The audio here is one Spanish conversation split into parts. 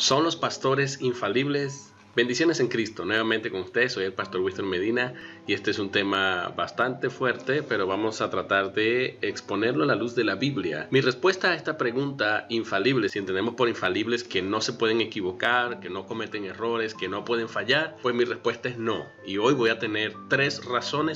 ¿Son los pastores infalibles? Bendiciones en Cristo, nuevamente con ustedes, soy el pastor Winston Medina y este es un tema bastante fuerte, pero vamos a tratar de exponerlo a la luz de la Biblia. Mi respuesta a esta pregunta, infalibles, si entendemos por infalibles que no se pueden equivocar, que no cometen errores, que no pueden fallar, pues mi respuesta es no. Y hoy voy a tener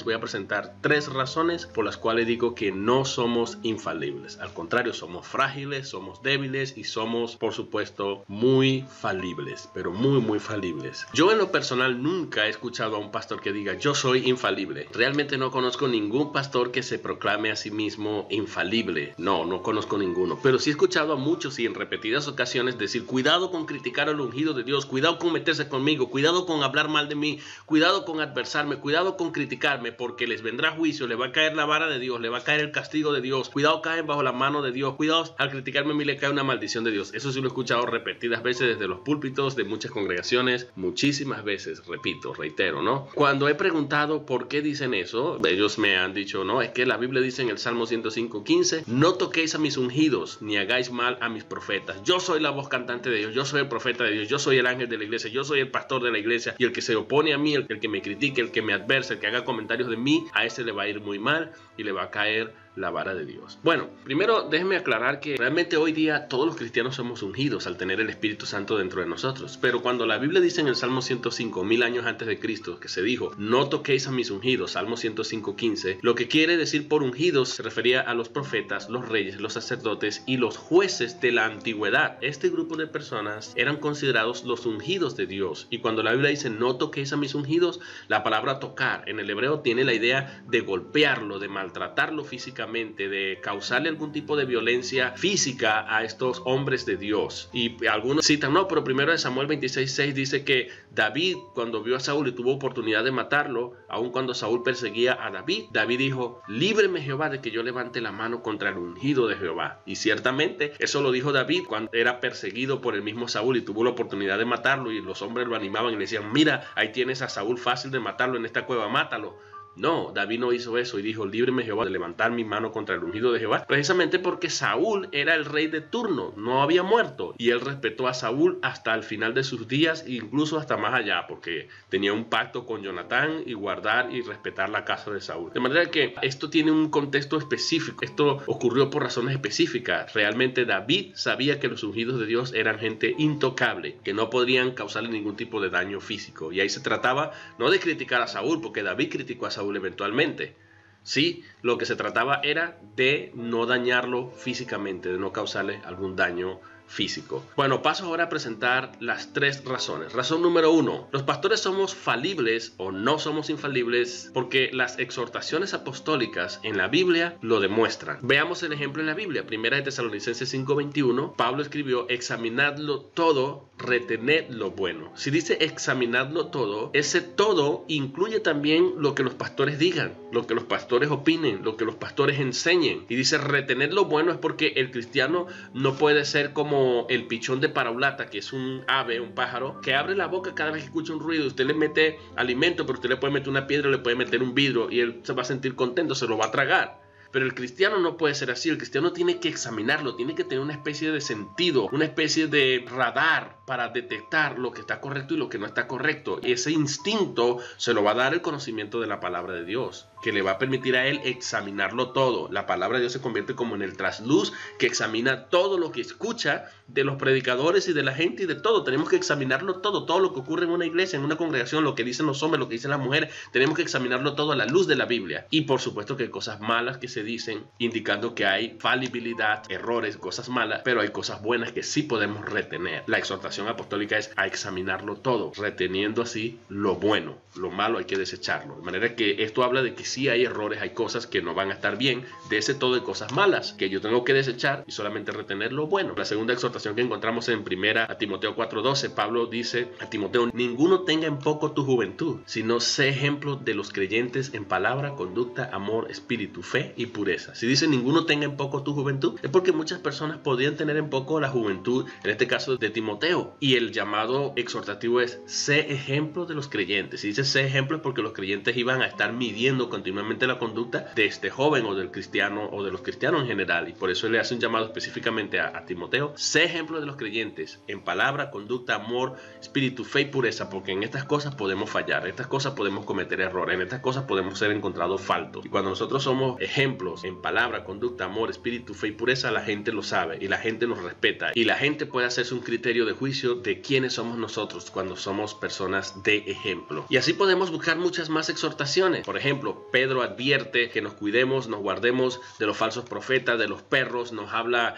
voy a presentar tres razones por las cuales digo que no somos infalibles. Al contrario, somos frágiles, somos débiles y somos, por supuesto, muy falibles, pero muy falibles. Yo en lo personal nunca he escuchado a un pastor que diga yo soy infalible. Realmente no conozco ningún pastor que se proclame a sí mismo infalible. No conozco ninguno. Pero sí he escuchado a muchos y en repetidas ocasiones decir cuidado con criticar al ungido de Dios, cuidado con meterse conmigo, cuidado con hablar mal de mí, cuidado con adversarme, cuidado con criticarme porque les vendrá juicio, le va a caer la vara de Dios, le va a caer el castigo de Dios, cuidado caen bajo la mano de Dios, cuidado al criticarme a mí le cae una maldición de Dios. Eso sí lo he escuchado repetidas veces desde los púlpitos de muchas congregaciones. Muchísimas veces, repito, reitero, ¿no? Cuando he preguntado por qué dicen eso, ellos me han dicho, no, es que la Biblia dice en el Salmo 105:15, no toquéis a mis ungidos, ni hagáis mal a mis profetas. Yo soy la voz cantante de Dios, yo soy el profeta de Dios, yo soy el ángel de la iglesia, yo soy el pastor de la iglesia, y el que se opone a mí, el que me critique, el que me adverse, el que haga comentarios de mí, a ese le va a ir muy mal y le va a caer la vara de Dios. Bueno, primero déjenme aclarar que realmente hoy día todos los cristianos somos ungidos al tener el Espíritu Santo dentro de nosotros, pero cuando la Biblia dice en el Salmo 105, 1000 años antes de Cristo, que se dijo, no toquéis a mis ungidos, Salmo 105:15, lo que quiere decir por ungidos se refería a los profetas, los reyes, los sacerdotes y los jueces de la antigüedad. Este grupo de personas eran considerados los ungidos de Dios, y cuando la Biblia dice no toquéis a mis ungidos, la palabra tocar en el hebreo tiene la idea de golpearlo, de maltratarlo físicamente, de causarle algún tipo de violencia física a estos hombres de Dios. Y algunos citan, no, pero primero de Samuel 26:6 dice que David, cuando vio a Saúl y tuvo oportunidad de matarlo, aun cuando Saúl perseguía a David, David dijo, líbreme Jehová de que yo levante la mano contra el ungido de Jehová. Y ciertamente eso lo dijo David cuando era perseguido por el mismo Saúl y tuvo la oportunidad de matarlo, y los hombres lo animaban y le decían, mira, ahí tienes a Saúl, fácil de matarlo en esta cueva, mátalo. No, David no hizo eso y dijo, líbreme Jehová de levantar mi mano contra el ungido de Jehová, precisamente porque Saúl era el rey de turno, no había muerto, y él respetó a Saúl hasta el final de sus días, incluso hasta más allá, porque tenía un pacto con Jonatán y guardar y respetar la casa de Saúl. De manera que esto tiene un contexto específico, esto ocurrió por razones específicas. Realmente David sabía que los ungidos de Dios eran gente intocable, que no podrían causarle ningún tipo de daño físico, y ahí se trataba no de criticar a Saúl, porque David criticó a Saúl eventualmente. Sí, lo que se trataba era de no dañarlo físicamente, de no causarle algún daño físico. Bueno, paso ahora a presentar las tres razones. Razón número 1, los pastores somos falibles o no somos infalibles porque las exhortaciones apostólicas en la Biblia lo demuestran. Veamos el ejemplo en la Biblia. Primera de Tesalonicenses 5:21, Pablo escribió, examinadlo todo, retened lo bueno. Si dice examinadlo todo, ese todo incluye también lo que los pastores digan, lo que los pastores opinen, lo que los pastores enseñen. Y dice retened lo bueno es porque el cristiano no puede ser como el pichón de paraulata, que es un ave, un pájaro, que abre la boca cada vez que escucha un ruido. Usted le mete alimento, pero usted le puede meter una piedra, le puede meter un vidrio y él se va a sentir contento, se lo va a tragar. Pero el cristiano no puede ser así. El cristiano tiene que examinarlo, tiene que tener una especie de sentido, una especie de radar para detectar lo que está correcto y lo que no está correcto. Y ese instinto se lo va a dar el conocimiento de la palabra de Dios, que le va a permitir a él examinarlo todo. La palabra de Dios se convierte como en el trasluz que examina todo lo que escucha de los predicadores y de la gente y de todo. Tenemos que examinarlo todo lo que ocurre en una iglesia, en una congregación, lo que dicen los hombres, lo que dicen las mujeres. Tenemos que examinarlo todo a la luz de la Biblia. Y por supuesto que hay cosas malas que se dicen, indicando que hay falibilidad, errores, cosas malas, pero hay cosas buenas que sí podemos retener. La exhortación apostólica es a examinarlo todo, reteniendo así lo bueno. Lo malo hay que desecharlo. De manera que esto habla de que sí hay errores, hay cosas que no van a estar bien, de ese todo hay cosas malas que yo tengo que desechar y solamente retener lo bueno. La segunda exhortación que encontramos en primera a Timoteo 4:12, Pablo dice a Timoteo, ninguno tenga en poco tu juventud, sino sé ejemplo de los creyentes en palabra, conducta, amor, espíritu, fe y pureza. Si dice ninguno tenga en poco tu juventud, es porque muchas personas podrían tener en poco la juventud, en este caso de Timoteo, Timoteo. Y el llamado exhortativo es: sé ejemplo de los creyentes. Y dice sé ejemplo porque los creyentes iban a estar midiendo continuamente la conducta de este joven o del cristiano o de los cristianos en general. Y por eso él le hace un llamado específicamente a Timoteo: sé ejemplo de los creyentes en palabra, conducta, amor, espíritu, fe y pureza, porque en estas cosas podemos fallar, en estas cosas podemos cometer errores, en estas cosas podemos ser encontrados faltos. Y cuando nosotros somos ejemplos en palabra, conducta, amor, espíritu, fe y pureza, la gente lo sabe y la gente nos respeta y la gente puede hacerse un criterio de juicio de quiénes somos nosotros cuando somos personas de ejemplo. Y así podemos buscar muchas más exhortaciones. Por ejemplo, Pedro advierte que nos cuidemos, nos guardemos de los falsos profetas, de los perros. Nos habla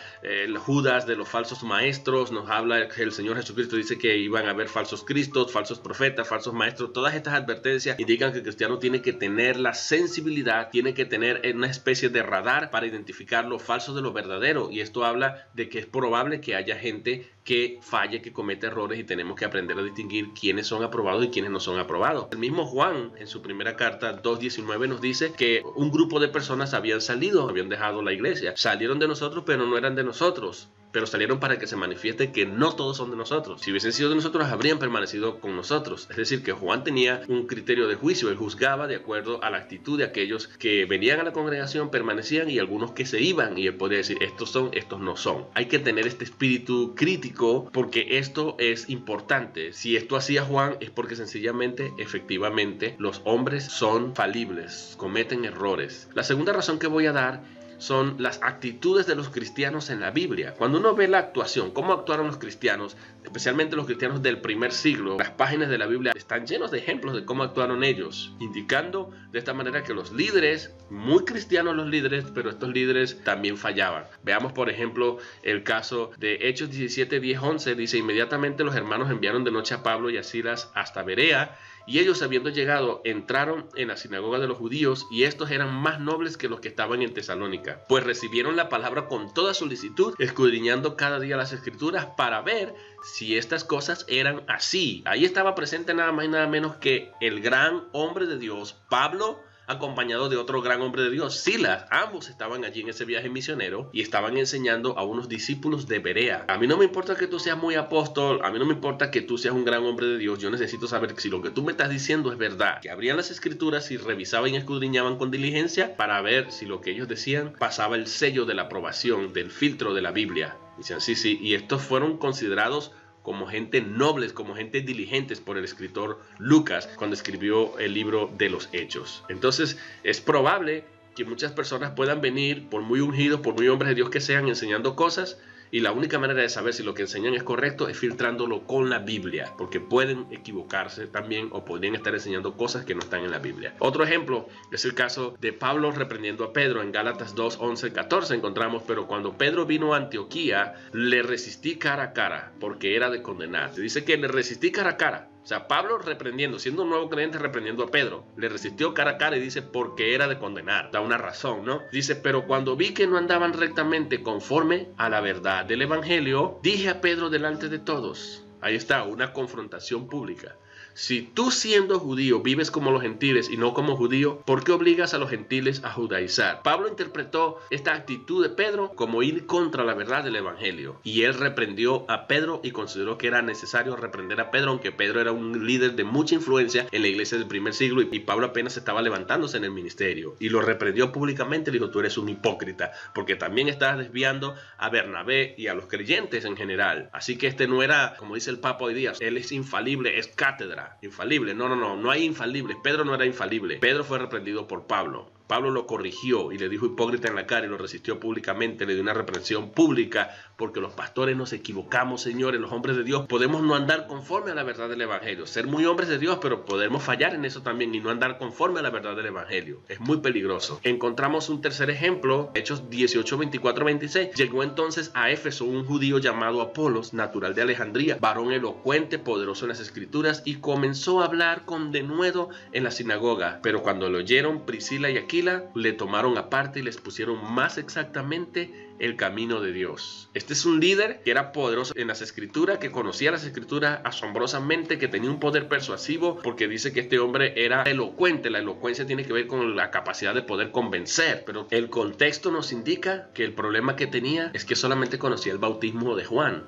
Judas de los falsos maestros. Nos habla que el Señor Jesucristo dice que iban a haber falsos cristos, falsos profetas, falsos maestros. Todas estas advertencias indican que el cristiano tiene que tener la sensibilidad, tiene que tener una especie de radar para identificar lo falso de lo verdadero. Y esto habla de que es probable que haya gente que falle, que comete errores, y tenemos que aprender a distinguir quiénes son aprobados y quiénes no son aprobados. El mismo Juan en su primera carta 2:19 nos dice que un grupo de personas habían salido, habían dejado la iglesia, salieron de nosotros pero no eran de nosotros, pero salieron para que se manifieste que no todos son de nosotros. Si hubiesen sido de nosotros, habrían permanecido con nosotros. Es decir, que Juan tenía un criterio de juicio. Él juzgaba de acuerdo a la actitud de aquellos que venían a la congregación, permanecían, y algunos que se iban, y él podría decir estos son, estos no son. Hay que tener este espíritu crítico porque esto es importante. Si esto hacía Juan es porque sencillamente, efectivamente, los hombres son falibles, cometen errores. La segunda razón que voy a dar son las actitudes de los cristianos en la Biblia. Cuando uno ve la actuación, cómo actuaron los cristianos, especialmente los cristianos del primer siglo, las páginas de la Biblia están llenos de ejemplos de cómo actuaron ellos, indicando de esta manera que los líderes, muy cristianos los líderes, pero estos líderes también fallaban. Veamos por ejemplo el caso de Hechos 17:10-11. Dice: inmediatamente los hermanos enviaron de noche a Pablo y a Silas hasta Berea, y ellos, habiendo llegado, entraron en la sinagoga de los judíos, y estos eran más nobles que los que estaban en Tesalónica, pues recibieron la palabra con toda solicitud, escudriñando cada día las escrituras para ver si estas cosas eran así. Ahí estaba presente nada más y nada menos que el gran hombre de Dios, Pablo, acompañado de otro gran hombre de Dios, Silas. Ambos estaban allí en ese viaje misionero y estaban enseñando a unos discípulos de Berea. A mí no me importa que tú seas muy apóstol, a mí no me importa que tú seas un gran hombre de Dios. Yo necesito saber si lo que tú me estás diciendo es verdad. Que abrían las escrituras y revisaban y escudriñaban con diligencia para ver si lo que ellos decían pasaba el sello de la aprobación, del filtro de la Biblia. Dicen sí, y estos fueron considerados como gente nobles, como gente diligentes por el escritor Lucas cuando escribió el libro de los Hechos. Entonces es probable que muchas personas puedan venir, por muy ungidos, por muy hombres de Dios que sean, enseñando cosas, y la única manera de saber si lo que enseñan es correcto es filtrándolo con la Biblia, porque pueden equivocarse también o podrían estar enseñando cosas que no están en la Biblia. Otro ejemplo es el caso de Pablo reprendiendo a Pedro. En Gálatas 2:11-14 encontramos: pero cuando Pedro vino a Antioquía, le resistí cara a cara, porque era de condenar. Se dice que le resistí cara a cara. O sea, Pablo reprendiendo, siendo un nuevo creyente, reprendiendo a Pedro, le resistió cara a cara, y dice porque era de condenar. Da una razón, ¿no? Dice: pero cuando vi que no andaban rectamente conforme a la verdad del evangelio, dije a Pedro delante de todos. Ahí está, una confrontación pública. Si tú, siendo judío, vives como los gentiles y no como judío, ¿por qué obligas a los gentiles a judaizar? Pablo interpretó esta actitud de Pedro como ir contra la verdad del evangelio, y él reprendió a Pedro y consideró que era necesario reprender a Pedro, aunque Pedro era un líder de mucha influencia en la iglesia del primer siglo y Pablo apenas estaba levantándose en el ministerio, y lo reprendió públicamente. Le dijo: tú eres un hipócrita, porque también estás desviando a Bernabé y a los creyentes en general. Así que este no era, como dice el Papa hoy día, él es infalible, es cátedra. Infalible, no hay infalibles. Pedro no era infalible. Pedro fue reprendido por Pablo. Pablo lo corrigió y le dijo hipócrita en la cara y lo resistió públicamente, le dio una reprensión pública, porque los pastores nos equivocamos, señores, los hombres de Dios podemos no andar conforme a la verdad del evangelio, ser muy hombres de Dios, pero podemos fallar en eso también y no andar conforme a la verdad del evangelio. Es muy peligroso. Encontramos un tercer ejemplo, Hechos 18:24-26. Llegó entonces a Éfeso un judío llamado Apolos, natural de Alejandría, varón elocuente, poderoso en las escrituras, y comenzó a hablar con denuedo en la sinagoga. Pero cuando lo oyeron Priscila y Aquila, le tomaron aparte y les pusieron más exactamente el camino de Dios. Este es un líder que era poderoso en las escrituras, que conocía las escrituras asombrosamente, que tenía un poder persuasivo, porque dice que este hombre era elocuente. La elocuencia tiene que ver con la capacidad de poder convencer, pero el contexto nos indica que el problema que tenía es que solamente conocía el bautismo de Juan,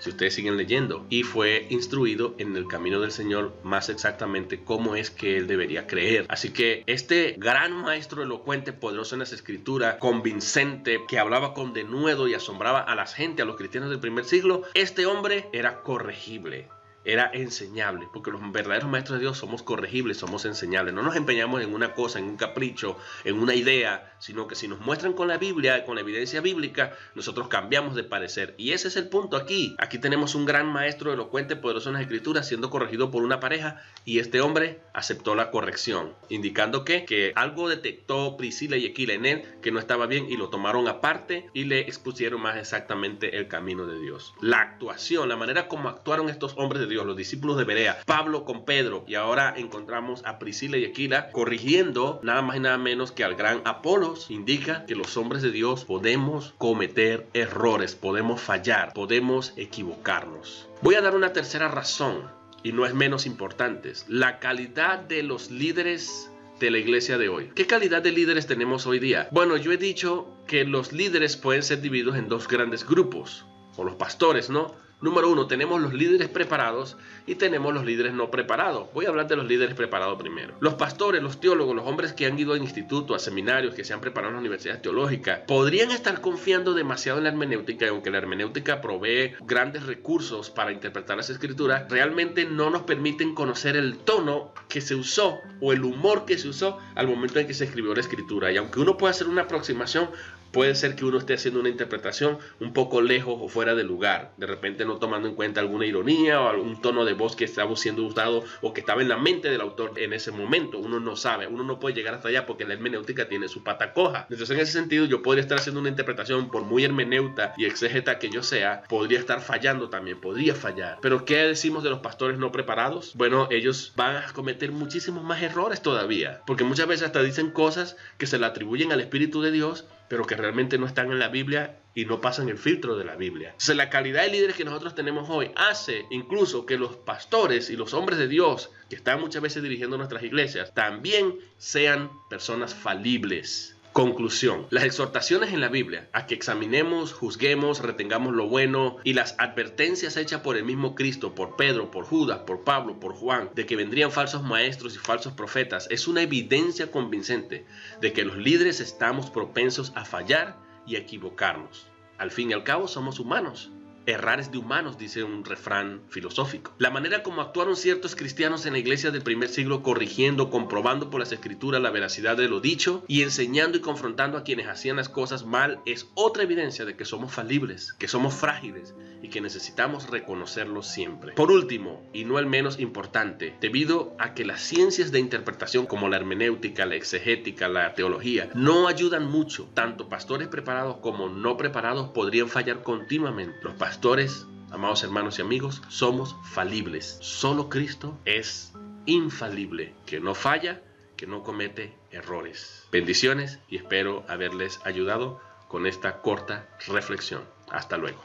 si ustedes siguen leyendo, y fue instruido en el camino del Señor, más exactamente cómo es que él debería creer. Así que este gran maestro elocuente, poderoso en las escrituras, convincente, que hablaba con denuedo y asombraba a la gente, a los cristianos del primer siglo, este hombre era corregible, era enseñable, porque los verdaderos maestros de Dios somos corregibles, somos enseñables. No nos empeñamos en una cosa, en un capricho, en una idea, sino que si nos muestran con la Biblia, con la evidencia bíblica, nosotros cambiamos de parecer. Y ese es el punto aquí. Aquí tenemos un gran maestro elocuente, poderoso en las escrituras, siendo corregido por una pareja, y este hombre aceptó la corrección, indicando que algo detectó Priscila y Aquila en él que no estaba bien, y lo tomaron aparte y le expusieron más exactamente el camino de Dios. La actuación, la manera como actuaron estos hombres de Dios, los discípulos de Berea, Pablo con Pedro, y ahora encontramos a Priscila y Aquila corrigiendo nada más y nada menos que al gran Apolos, indica que los hombres de Dios podemos cometer errores, podemos fallar, podemos equivocarnos. Voy a dar una tercera razón, y no es menos importante: la calidad de los líderes de la iglesia de hoy. ¿Qué calidad de líderes tenemos hoy día? Bueno, yo he dicho que los líderes pueden ser divididos en dos grandes grupos, o los pastores, ¿no? Número uno, tenemos los líderes preparados y tenemos los líderes no preparados. Voy a hablar de los líderes preparados primero. Los pastores, los teólogos, los hombres que han ido a institutos, a seminarios, que se han preparado en las universidades teológicas, podrían estar confiando demasiado en la hermenéutica, y aunque la hermenéutica provee grandes recursos para interpretar las escrituras, realmente no nos permiten conocer el tono que se usó o el humor que se usó al momento en que se escribió la escritura. Y aunque uno pueda hacer una aproximación, puede ser que uno esté haciendo una interpretación un poco lejos o fuera de lugar, de repente no tomando en cuenta alguna ironía o algún tono de voz que estaba siendo usado o que estaba en la mente del autor en ese momento. Uno no sabe, uno no puede llegar hasta allá porque la hermenéutica tiene su pata coja. Entonces, en ese sentido, yo podría estar haciendo una interpretación, por muy hermeneuta y exégeta que yo sea, podría estar fallando también, podría fallar. Pero ¿qué decimos de los pastores no preparados? Bueno, ellos van a cometer muchísimos más errores todavía, porque muchas veces hasta dicen cosas que se le atribuyen al Espíritu de Dios, pero que realmente no están en la Biblia y no pasan el filtro de la Biblia. Entonces, la calidad de líderes que nosotros tenemos hoy hace incluso que los pastores y los hombres de Dios que están muchas veces dirigiendo nuestras iglesias también sean personas falibles. Conclusión: las exhortaciones en la Biblia a que examinemos, juzguemos, retengamos lo bueno, y las advertencias hechas por el mismo Cristo, por Pedro, por Judas, por Pablo, por Juan, de que vendrían falsos maestros y falsos profetas, es una evidencia convincente de que los líderes estamos propensos a fallar y a equivocarnos. Al fin y al cabo somos humanos. Errar es de humanos, dice un refrán filosófico. La manera como actuaron ciertos cristianos en la iglesia del primer siglo, corrigiendo, comprobando por las escrituras la veracidad de lo dicho y enseñando y confrontando a quienes hacían las cosas mal, es otra evidencia de que somos falibles, que somos frágiles y que necesitamos reconocerlo siempre. Por último, y no el menos importante, debido a que las ciencias de interpretación como la hermenéutica, la exegética, la teología no ayudan mucho, tanto pastores preparados como no preparados podrían fallar continuamente. Los pastores, amados hermanos y amigos, somos falibles. Solo Cristo es infalible, que no falla, que no comete errores. Bendiciones, y espero haberles ayudado con esta corta reflexión. Hasta luego.